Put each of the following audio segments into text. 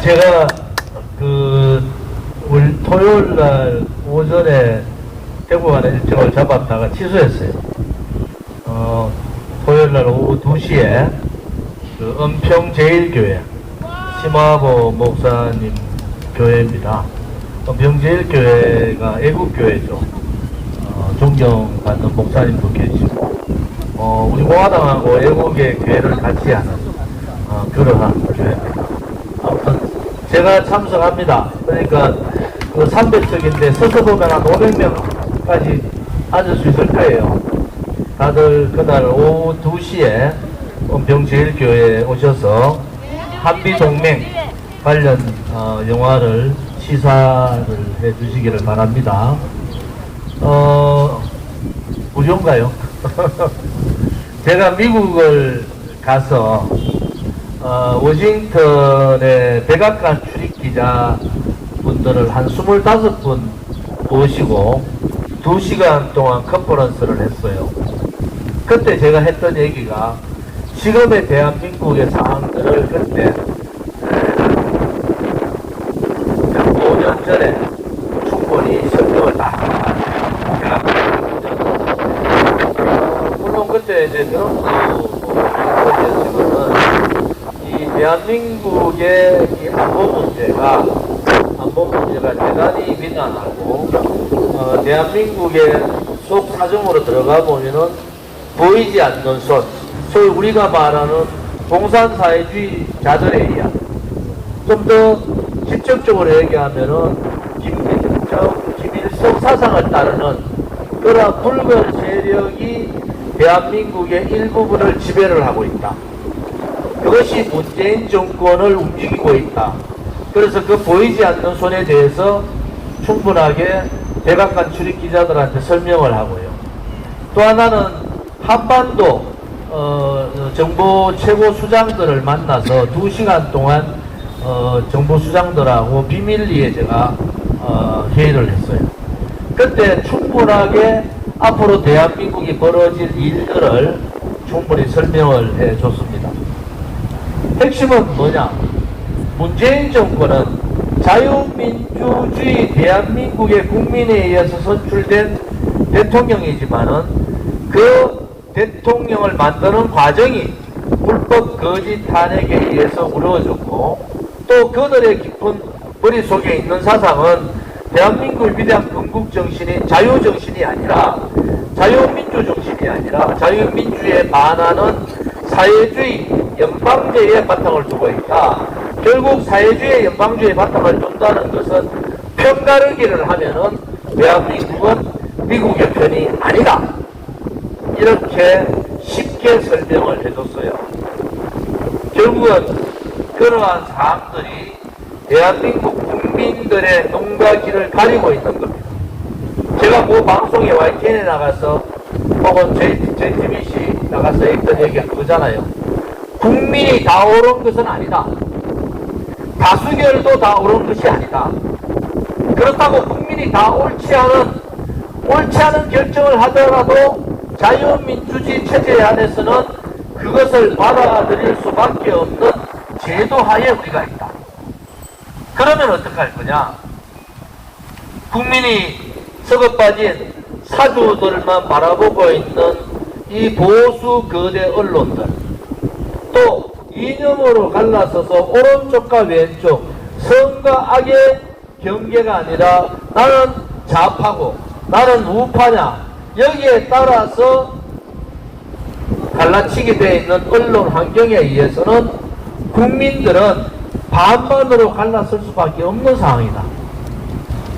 제가 우리 토요일 날 오전에 대구 가는 일정을 잡았다가 취소했어요. 토요일 날 오후 2시에 은평제일교회 심화보 목사님 교회입니다. 은평제일교회가 애국교회죠. 존경받는 목사님도 계시고 우리 공화당하고 애국의 교회를 같이 하는 그러한 교회입니다. 아무튼 제가 참석합니다. 그러니까 300석인데 서서 보면 한 500명까지 앉을 수 있을 거예요. 다들 그날 오후 2시에 은평제일교회에 오셔서 한미동맹 관련 영화를 시사를 해주시기를 바랍니다. 무료인가요? 제가 미국을 가서 워싱턴의 백악관 출입기자 분들을 한 25분 모시고 2시간 동안 컨퍼런스를 했어요. 그때 제가 했던 얘기가 지금의 대한민국의 상황들을 그때 5년 전에 충분히 설명을 다 물론 그때 이제 그런 거였지만은 이 대한민국의 이 안보 문제가 대단히 민감하고 대한민국의 속 사정으로 들어가 보면은 보이지 않는 손, 소위 우리가 말하는 공산사회주의자들에 의한, 좀 더 직접적으로 얘기하면은 김일성 사상을 따르는 그러한 붉은 세력이 대한민국의 일부분을 지배를 하고 있다. 그것이 문재인 정권을 움직이고 있다. 그래서 그 보이지 않는 손에 대해서 충분하게 백악관 출입 기자들한테 설명을 하고요. 또 하나는 한반도 정보 최고 수장들을 만나서 2시간 동안 정보 수장들하고 비밀리에 제가 회의를 했어요. 그때 충분하게 앞으로 대한민국이 벌어질 일들을 충분히 설명을 해줬습니다. 핵심은 뭐냐? 문재인 정권은 자유민주주의 대한민국의 국민에 의해서 선출된 대통령이지만은 그 대통령을 만드는 과정이 불법 거짓 탄핵에 의해서 이루어졌고, 또 그들의 깊은 머릿속에 있는 사상은 대한민국의 위대한 건국정신이 자유정신이 아니라 자유민주정신이 아니라 자유민주에 반하는 사회주의 연방제의 바탕을 두고 있다. 결국 사회주의 연방주의 바탕을 둔다는 것은 편가르기를 하면은 대한민국은 미국의 편이 아니다. 이렇게 쉽게 설명을 해줬어요. 결국은 그러한 사항들이 대한민국 국민들의 눈과 귀를 가리고 있는 겁니다. 제가 그 방송에 YTN에 나가서 혹은 JTBC 나가서 했던 얘기가 그거잖아요. 국민이 다 옳은 것은 아니다. 다수결도 다 옳은 것이 아니다. 그렇다고 국민이 다 옳지 않은 결정을 하더라도 자유민주주의 체제 안에서는 그것을 받아들일 수밖에 없는 제도 하에 우리가 있다. 그러면 어떻게 할 거냐? 국민이 썩어빠진 사주들만 바라보고 있는 이 보수 거대 언론들, 또 이념으로 갈라서서 오른쪽과 왼쪽, 선과 악의 경계가 아니라 나는 좌파고 나는 우파냐, 여기에 따라서 갈라치게 되어 있는 언론 환경에 의해서는 국민들은 반반으로 갈라설 수밖에 없는 상황이다.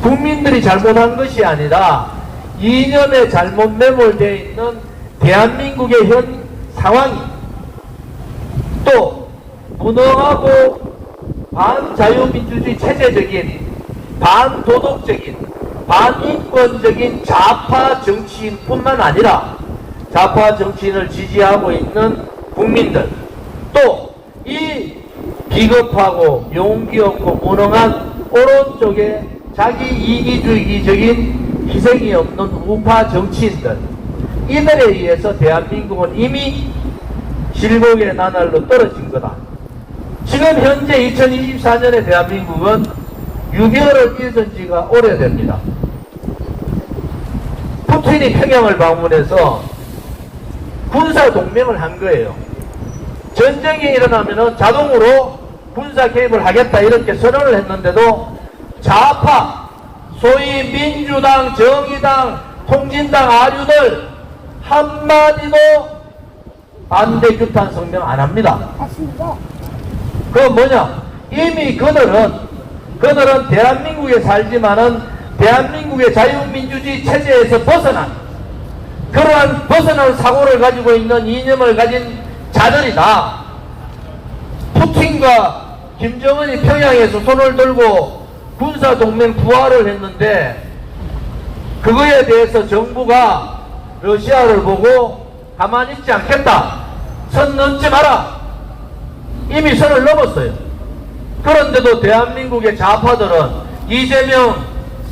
국민들이 잘못한 것이 아니라 이념에 잘못 매몰되어 있는 대한민국의 현 상황이, 또 무능하고 반자유민주주의 체제적인 반도덕적인 반인권적인 좌파 정치인뿐만 아니라 좌파 정치인을 지지하고 있는 국민들, 또 이 비겁하고 용기 없고 무능한 오른쪽에 자기 이기주의적인 희생이 없는 우파 정치인들, 이들에 의해서 대한민국은 이미 실곡의 나날로 떨어진 거다. 지금 현재 2024년의 대한민국은 6.25를 잊은 지가 오래됩니다. 푸틴이 평양을 방문해서 군사 동맹을 한 거예요. 전쟁이 일어나면은 자동으로 군사 개입을 하겠다 이렇게 선언을 했는데도 좌파, 소위 민주당, 정의당, 통진당 아류들 한마디도 반대 규탄 성명 안 합니다. 그건 뭐냐? 이미 그들은 대한민국에 살지만은 대한민국의 자유민주주의 체제에서 벗어난 그러한 벗어난 사고를 가지고 있는 이념을 가진 자들이다. 푸틴과 김정은이 평양에서 손을 들고 군사동맹 부활을 했는데 그거에 대해서 정부가 러시아를 보고 가만히 있지 않겠다. 선 넘지 마라. 이미 선을 넘었어요. 그런데도 대한민국의 좌파들은 이재명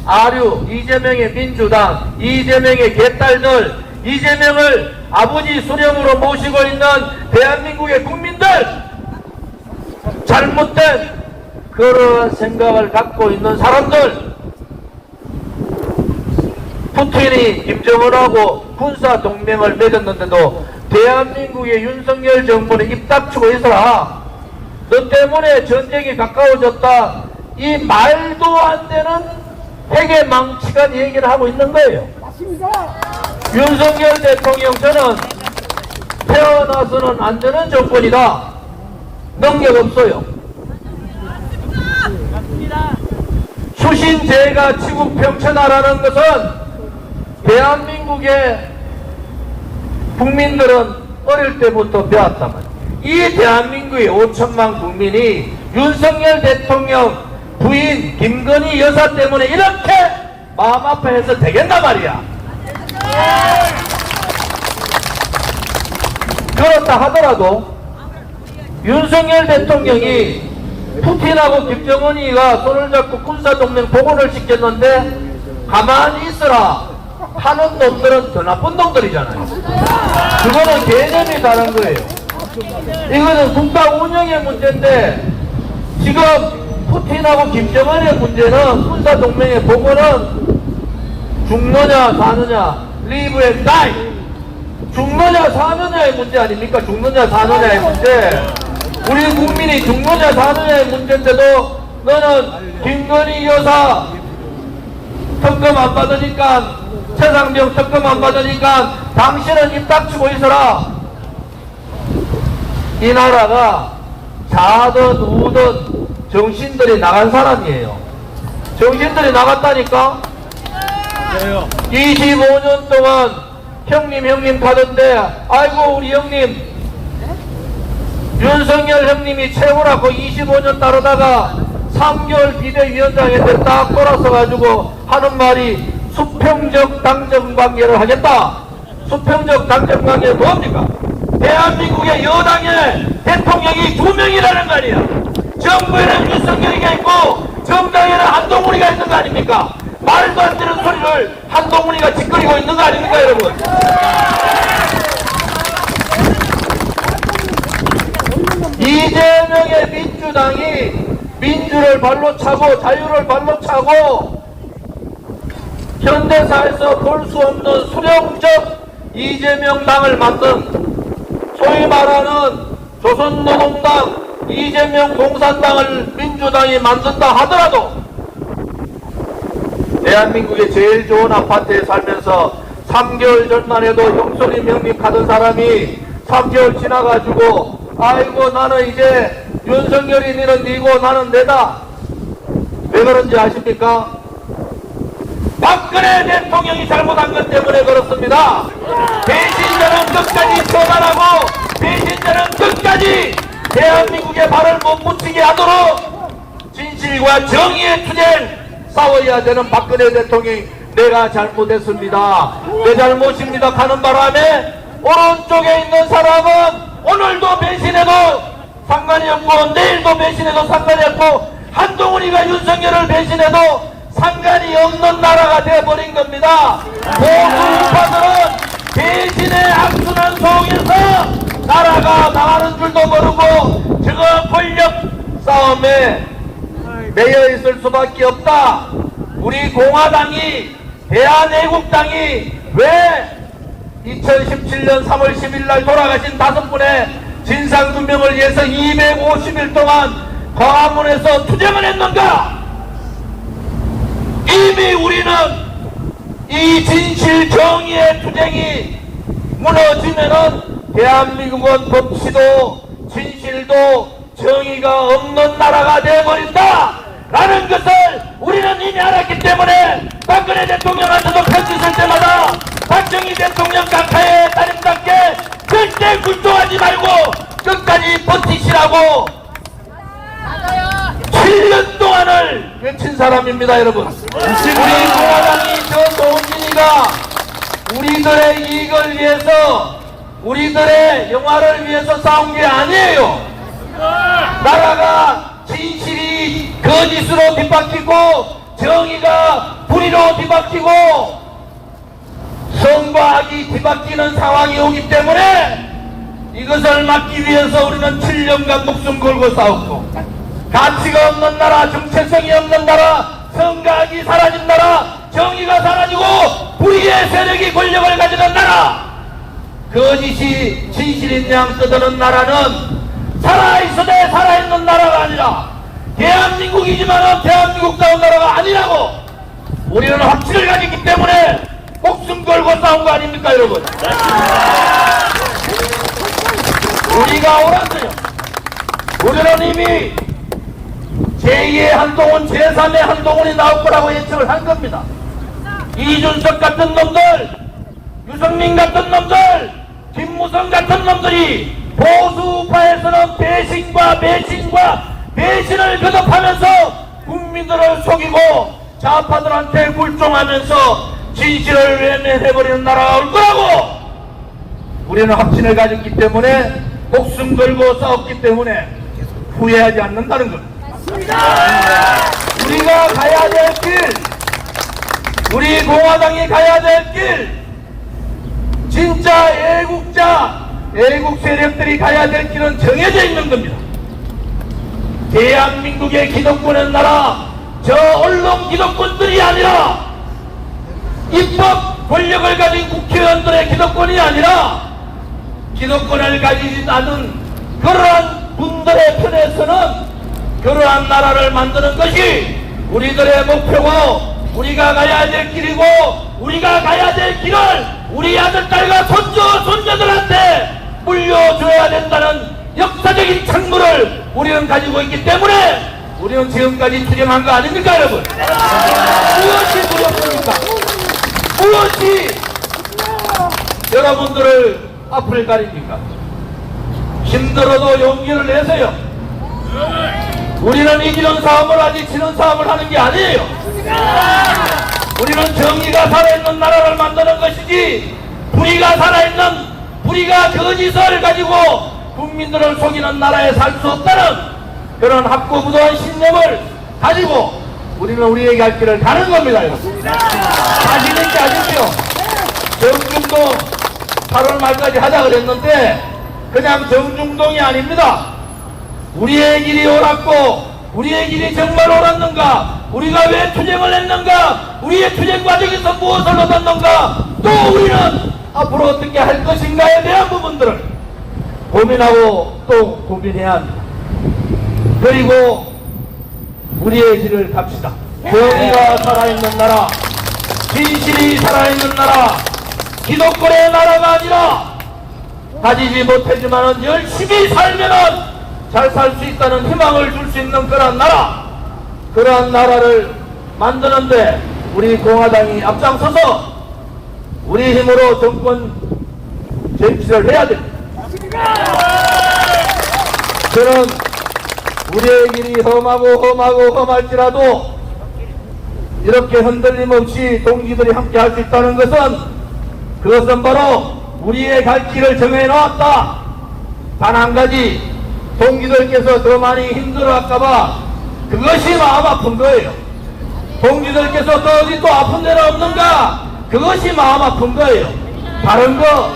아류, 이재명의 민주당, 이재명의 개딸들, 이재명을 아버지 수령으로 모시고 있는 대한민국의 국민들, 잘못된 그런 생각을 갖고 있는 사람들, 푸틴이 김정은하고 군사 동맹을 맺었는데도 대한민국의 윤석열 정부는 입 닥치고 있어라. 너 때문에 전쟁이 가까워졌다. 이 말도 안 되는 핵의 망치간 얘기를 하고 있는 거예요. 맞습니다. 윤석열 대통령, 저는 태어나서는 안 되는 정권이다. 능력 없어요. 수신제가 치국평천하라는 것은 대한민국의 국민들은 어릴 때부터 배웠단 말이에요. 이 대한민국의 5천만 국민이 윤석열 대통령 부인 김건희 여사 때문에 이렇게 마음 아파해서 되겠나 말이야. 그렇다 하더라도 윤석열 대통령이 푸틴하고 김정은이가 손을 잡고 군사동맹 복원을 시켰는데 가만히 있어라 하는 놈들은 더 나쁜 놈들이잖아요. 그거는 개념이 다른 거예요. 이거는 국가 운영의 문제인데 지금 푸틴하고 김정은의 문제는 군사동맹의 복원은 죽느냐 사느냐, live and die, 죽느냐 사느냐의 문제 아닙니까? 죽느냐 사느냐의 문제. 우리 국민이 죽느냐 사느냐의 문제인데도 너는 김건희 여사 특검 안 받으니까, 최상병 특검 안 받으니까 당신은 입 닥치고 있어라. 이 나라가 자든 우든 정신들이 나간 사람이에요. 정신들이 나갔다니까. 25년 동안 형님 가던데, 아이고 우리 형님 윤석열 형님이 최고라고 25년 따르다가 3개월 비대위원장한테 딱 돌아서 가지고 하는 말이 수평적 당정관계를 하겠다. 수평적 당정관계는 뭡니까? 대한민국의 여당의 대통령이 2명이라는 거 아니야. 정부에는 윤석열이가 있고 정당에는 한동훈이가 있는 거 아닙니까? 말도 안 되는 소리를 한동훈이가 짓거리고 있는 거 아닙니까, 여러분? 이재명의 민주당이 민주를 발로 차고 자유를 발로 차고 현대사에서 볼 수 없는 수령적 이재명 당을 만든, 소위 말하는 조선노동당, 이재명 공산당을 민주당이 만든다 하더라도 대한민국의 제일 좋은 아파트에 살면서 3개월 전만 해도 형소리 명립하던 사람이 3개월 지나가지고 아이고 나는 이제 윤석열이 니는 니고 나는 내다. 왜 그런지 아십니까? 박근혜 대통령이 잘못한 것 때문에 그렇습니다. 배신자는 끝까지 처단하고 배신자는 끝까지 대한민국의 발을 못 붙이게 하도록 진실과 정의의 투쟁 싸워야 되는 박근혜 대통령이 내가 잘못했습니다, 내 잘못입니다 하는 바람에 오른쪽에 있는 사람은 오늘도 배신해도 상관이 없고 내일도 배신해도 상관이 없고 한동훈이가 윤석열을 배신해도 상관이 없는 나라가 되어버린 겁니다. 보수우파들은 배신의 악순환 속에서 나라가 망하는 줄도 모르고 저거 권력 싸움에 매여 있을 수밖에 없다. 우리 공화당이, 대한애국당이 왜 2017년 3월 10일 날 돌아가신 5분의 진상규명을 위해서 250일 동안 광화문에서 투쟁을 했는가? 이미 우리는 이 진실 정의의 투쟁이 무너지면은 대한민국은 법치도 진실도 정의가 없는 나라가 되어버린다 라는 것을 우리는 이미 알았기 때문에 박근혜 대통령한테도 편지 쓸 때마다 박정희 대통령 각하의 따님답게 절대 굴종하지 말고 끝까지 버티시라고 7년 동안을 외친 사람입니다, 여러분. 우리 공화당이 저 노은진이가 우리들의 이익을 위해서, 우리들의 영화를 위해서 싸운 게 아니에요. 나라가 진실이 거짓으로 뒤바뀌고 정의가 불의로 뒤바뀌고 선과 악이 뒤바뀌는 상황이 오기 때문에 이것을 막기 위해서 우리는 7년간 목숨 걸고 싸웠고, 가치가 없는 나라, 정체성이 없는 나라, 선과 악이 사라진 나라, 정의가 사라지고 불의의 세력이 권력을 가지는 나라, 거짓이 진실인 양 떠드는 나라는 살아있어도 살아있는 나라가 아니라 대한민국이지만 대한민국다운 나라가 아니라고 우리는 확신을 가졌기 때문에 목숨 걸고 싸운 거 아닙니까, 여러분? 우리가 옳았어요. 우리는 이미 제2의 한동훈, 제3의 한동훈이 나올 거라고 예측을 한 겁니다. 이준석 같은 놈들, 유승민 같은 놈들, 김무성 같은 놈들이 보수파에서는 배신과 배신과 배신을 거듭하면서 국민들을 속이고 좌파들한테 굴종하면서 진실을 외면해버리는 나라가 올 거라고 우리는 확신을 가졌기 때문에 목숨 걸고 싸웠기 때문에 후회하지 않는다는 것. 우리가 가야 될 길, 우리 공화당이 가야 될 길, 진짜 애국자, 애국 세력들이 가야 될 길은 정해져 있는 겁니다. 대한민국의 기득권의 나라, 저 언론 기득권들이 아니라 입법 권력을 가진 국회의원들의 기득권이 아니라 기득권을 가지지 않은 그러한 분들의 편에서는 그러한 나라를 만드는 것이 우리들의 목표고 우리가 가야 될 길이고, 우리가 가야 될 길을 우리 아들, 딸과 손녀들한테 물려줘야 된다는 역사적인 책무를 우리는 가지고 있기 때문에 우리는 지금까지 투쟁한 거 아닙니까, 여러분? 무엇이 두렵습니까? 무엇이 여러분들을 앞을 가립니까? 힘들어도 용기를 내세요. 우리는 이기는 싸움을 하지 지는 싸움을 하는 게 아니에요. 우리는 정의가 살아있는 나라를 만드는 것이지 불의가 살아있는, 불의가 거짓을 가지고 국민들을 속이는 나라에 살 수 없다는 그런 확고부도한 신념을 가지고 우리는 우리의 갈 길을 가는 겁니다, 여러분. 자신 있게 하십시오. 정중동 8월 말까지 하자 그랬는데 그냥 정중동이 아닙니다. 우리의 길이 옳았고 우리의 길이 정말 옳았는가, 우리가 왜 투쟁을 했는가, 우리의 투쟁 과정에서 무엇을 얻었는가, 또 우리는 앞으로 어떻게 할 것인가에 대한 부분들을 고민하고 또 고민해야 합니다. 그리고 우리의 길을 갑시다. 정의가 살아있는 나라, 진실이 살아있는 나라, 기독권의 나라가 아니라 가지지 못하지만 열심히 살면은 잘 살 수 있다는 희망을 줄 수 있는 그런 나라, 그러한 나라를 만드는데 우리 공화당이 앞장서서 우리 힘으로 정권 쟁취를 해야 됩니다. 저는 우리의 길이 험하고 험할지라도 이렇게 흔들림 없이 동지들이 함께 할 수 있다는 것은, 그것은 바로 우리의 갈 길을 정해놓았다. 단 한 가지, 동지들께서 더 많이 힘들어할까봐 그것이 마음 아픈 거예요. 동지들께서 또 어디 또 아픈 데는 없는가, 그것이 마음 아픈 거예요. 다른 거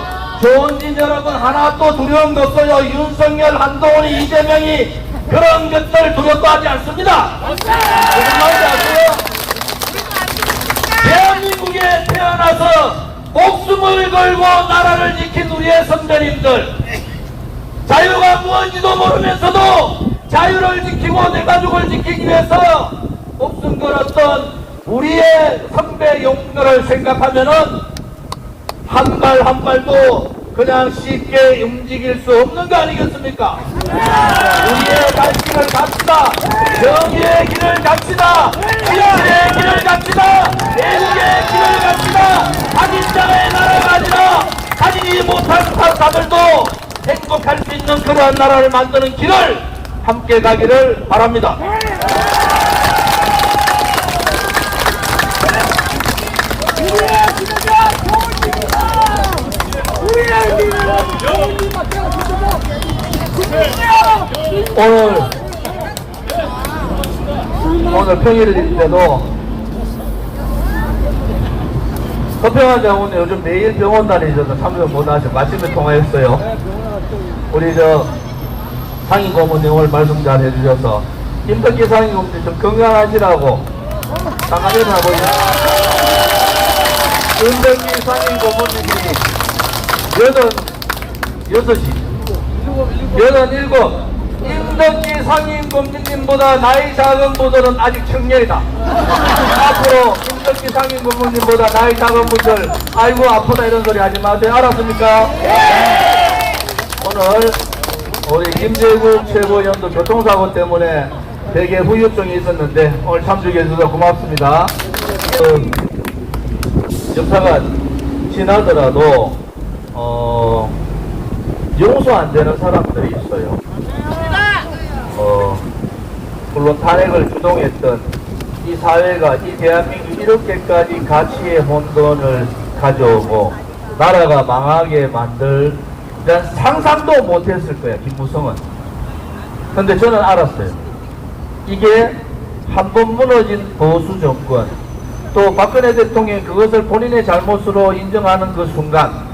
조은진 여러분 하나도 두려운 거 없어요. 윤석열, 한동훈이, 이재명이 그런 것들 두렵도하지 않습니다. 무슨 말인지 아세요? 대한민국에 태어나서 목숨을 걸고 나라를 지킨 우리의 선배님들, 자유가 무엇인지도 모르면서도 자유를 지키고 내 가족을 지키기 위해서 목숨 걸었던 우리의 선배 용들을 생각하면은 한 발 한 발도 그냥 쉽게 움직일 수 없는 거 아니겠습니까? 우리의 갈 길을 갑시다. 정의의 길을 갑시다. 진실의 길을 갑시다. 애국의 길을 갑시다. 자진장의 나라가 아니라 자진이 못한 사람들도 행복할 수 있는 그러한 나라를 만드는 길을 함께 가기를 바랍니다. 오늘 평일인데도 서평환 장군은 요즘 매일 병원 다니셔서 참석 못하셔. 마침에 통화했어요. 우리 상임 고문님 오늘 말씀 잘 해주셔서 김덕기 상임 고문님 좀 건강하시라고 장관님 하고 있는 김덕기 상임 고문님이 87 김덕기 상임 고문님보다 나이 작은 분들은 아직 청년이다. 앞으로 김덕기 상임 고문님보다 나이 작은 분들 아이고 아프다 이런 소리 하지 마세요. 알았습니까? 오늘 우리 김재국 최고위원도 교통사고 때문에 되게 후유증이 있었는데 오늘 참석해 주셔서 고맙습니다. 역사가 지나더라도 용서 안 되는 사람들이 있어요. 물론 탄핵을 주동했던 이 사회가 이 대한민국이 이렇게까지 가치의 혼돈을 가져오고 나라가 망하게 만들 상상도 못했을 거야, 김무성은. 근데 저는 알았어요. 이게 한 번 무너진 보수 정권, 또 박근혜 대통령이 그것을 본인의 잘못으로 인정하는 그 순간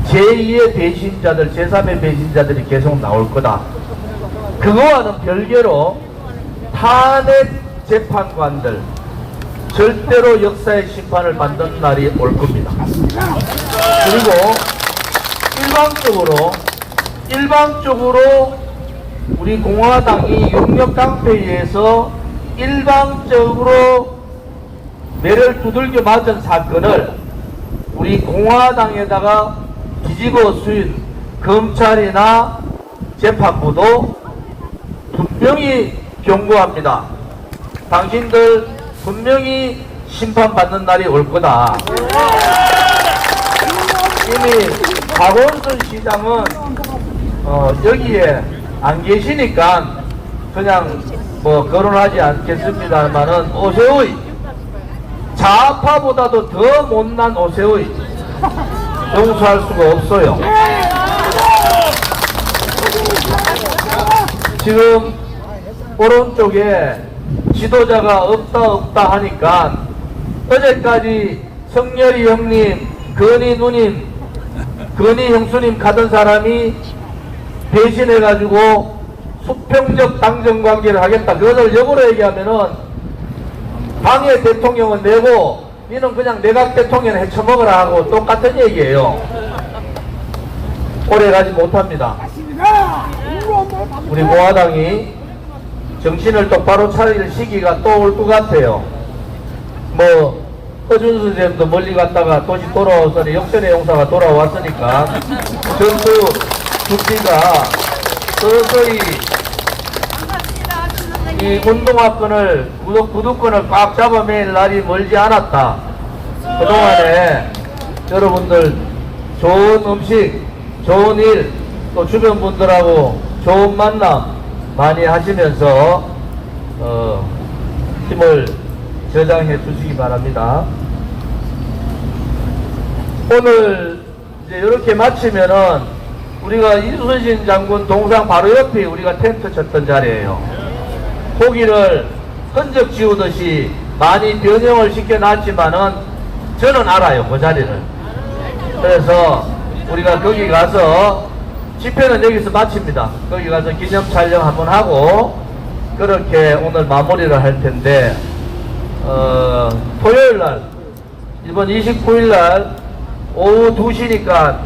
제2의 배신자들, 제3의 배신자들이 계속 나올 거다. 그거와는 별개로 탄핵 재판관들 절대로 역사의 심판을 받는 날이 올 겁니다. 그리고 일방적으로 우리 공화당이 용역당패에서 일방적으로 매를 두들겨 맞은 사건을 우리 공화당에다가 뒤집어 쓰인 검찰이나 재판부도 분명히 경고합니다. 당신들 분명히 심판받는 날이 올 거다. 이미 박원순 시장은 여기에 안 계시니까 그냥 뭐 거론하지 않겠습니다만은 오세훈 좌파보다도 더 못난 오세훈 용서할 수가 없어요. 지금 오른쪽에 지도자가 없다 하니까 어제까지 성렬이 형님, 건희 누님, 건희 형수님 가던 사람이 배신해가지고 수평적 당정관계를 하겠다. 그것을 역으로 얘기하면은 당의 대통령은 내고 니는 그냥 내각 대통령 해쳐먹으라 하고 똑같은 얘기예요. 오래 가지 못합니다. 우리 공화당이 정신을 똑바로 차릴 시기가 또 올 것 같아요. 뭐 허준수 쌤도 멀리 갔다가 도시 돌아와서 역전의 용사가 돌아왔으니까 전부 준비가 서서히 이 운동화권을 구두권을 꽉 잡아매일 날이 멀지 않았다. 그동안에 여러분들 좋은 음식, 좋은 일, 또 주변 분들하고 좋은 만남 많이 하시면서 힘을 저장해 주시기 바랍니다. 오늘 이제 이렇게 마치면은 우리가 이순신 장군 동상 바로 옆에 우리가 텐트 쳤던 자리예요. 고기를 흔적 지우듯이 많이 변형을 시켜놨지만은 저는 알아요, 그 자리를. 그래서 우리가 거기 가서 집회는 여기서 마칩니다. 거기 가서 기념 촬영 한번 하고 그렇게 오늘 마무리를 할 텐데 토요일 날 이번 29일 날 오후 2시니까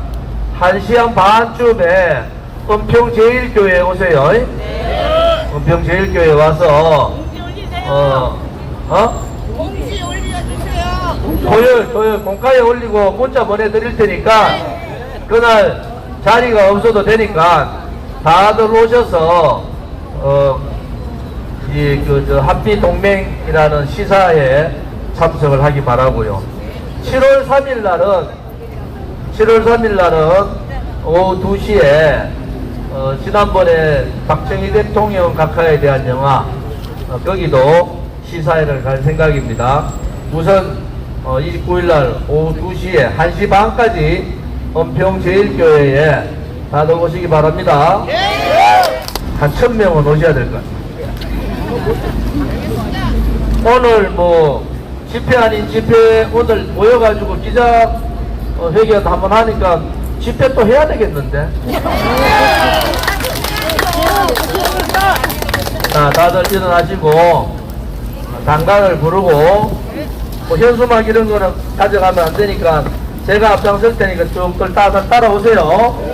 1시 반쯤에 은평제일교회에 오세요. 네. 은평제일교회에 와서 공지 올려주세요. 토요일 공카에 올리고 문자 보내드릴 테니까 그날 자리가 없어도 되니까 다들 오셔서 저 한미동맹이라는 시사에 참석을 하기 바라고요. 7월 3일 날은 오후 2시에 지난번에 박정희 대통령 각하에 대한 영화 거기도 시사회를 갈 생각입니다. 우선 29일 날 오후 2시에 1시 반까지 은평제일교회에 다들 오시기 바랍니다. 한 1000명은 오셔야 될 것 같습니다. 오늘 뭐 집회 아닌 집회 오늘 모여가지고 기자 회견 한번 하니까 집회 또 해야 되겠는데. 자, 다들 일어나시고 단가를 부르고 뭐 현수막 이런 거는 가져가면 안 되니까 제가 앞장설 테니까 쭉들 다들 따라오세요.